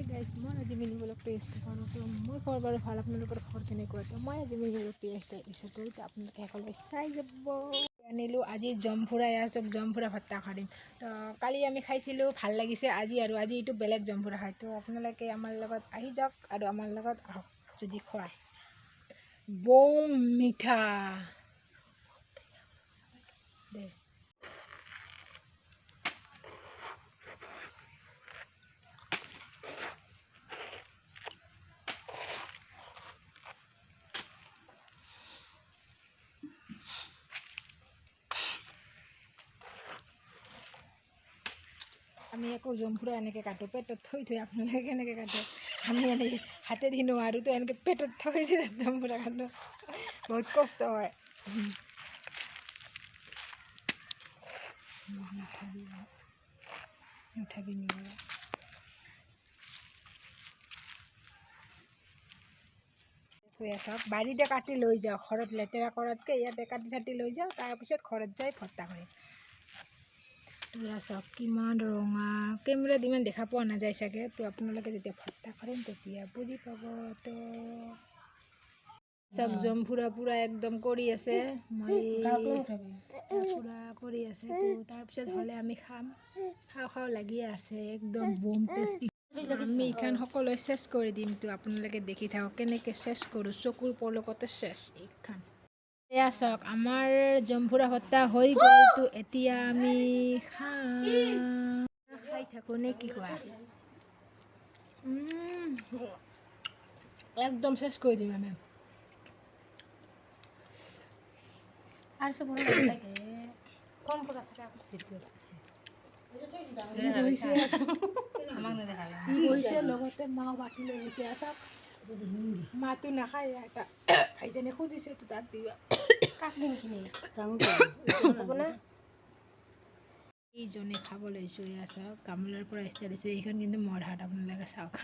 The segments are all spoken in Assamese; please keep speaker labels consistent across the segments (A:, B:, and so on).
A: গাইজ মই আজি মিনি ব্লগটো ষ্টাৰ্ট কৰোঁ তো মোৰ খবৰ বাৰু ভাল আপোনালোকৰ খবৰ কেনেকুৱা তো মই আজি মিনি ব্লগটো ষ্টাৰ্ট কৰোঁ তো আপোনালোকে সকলোৱে চাই যাব আনিলোঁ আজি জমফুৰা ইয়াৰ জমফুৰা ভত্তা খাৰিম তো কালি আমি খাইছিলোঁ ভাল লাগিছে আজি এইটো বেলেগ জমফুৰা খায় তো আপোনালোকে আমাৰ লগত আহি যাওক আৰু আমাৰ লগত আহক যদি খুৱায় বম মিঠা দে আমি আকৌ জমফুৰা এনেকৈ কাটো পেটত থৈ আপোনালোকে কেনেকৈ কাটে আমি এনেকৈ হাতেদি নোৱাৰোঁ তো এনেকৈ পেটত থৈ জমফুৰা কাটো বহুত কষ্ট হয় চাওক বাৰীতে কাটি লৈ যাওঁ ঘৰত লেতেৰা কৰাতকৈ ইয়াতে কাটি চাটি লৈ যাওঁ তাৰপিছত ঘৰত যাই ভৰ্তা কৰিম চাওক কিমান ৰঙা কেমেৰাত ইমান দেখা পোৱা নাযায় চাগে তো আপোনালোকে যেতিয়া ভৰ্তা কৰিম তেতিয়া বুজি পাব তো চাওক জমফুৰা পূৰা একদম কৰি আছে মই পূৰা কৰি আছে তো তাৰপিছত হ'লে আমি খাম খাওঁ লাগি আছে একদম বম টেষ্টি আমি এইখন সকলোৱে চেছ কৰি দিম তো আপোনালোকে দেখি থাকক কেনেকৈ চেছ কৰোঁ চকুৰ পলকতে চেছ এইখন এয়া চাওক আমাৰ জমফুৰা ভৰ্তা হৈ গ'ল তো এতিয়া আমি খাই থাকোঁ নে কি কোৱা একদম চেছ কৰি দিম আমি আর সব বড় লাগে কম করে থাকে লগতে মাও বাটি লৈ গৈছে চাওক মাটো নাখায় এটা খাইছেনে খুজিছে তো তাক দিবা এইজনে খাব লৈছোঁ এয়া চাওক গামলাৰ পৰা ষ্টাৰ্ট হৈছে এইখন কিন্তু মোৰ হাত আপোনালোকে চাওক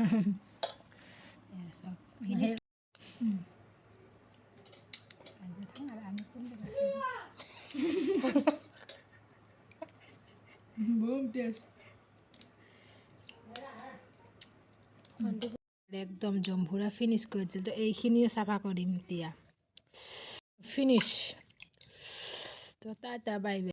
A: এয়া চাওক ফিনিছ বম টেস্ট একদম জমফুৰা ফিনিছ কৰি দিলোঁ তো এইখিনিও চাফা কৰিম এতিয়া ফিনিছ তো টাটা বাই বাই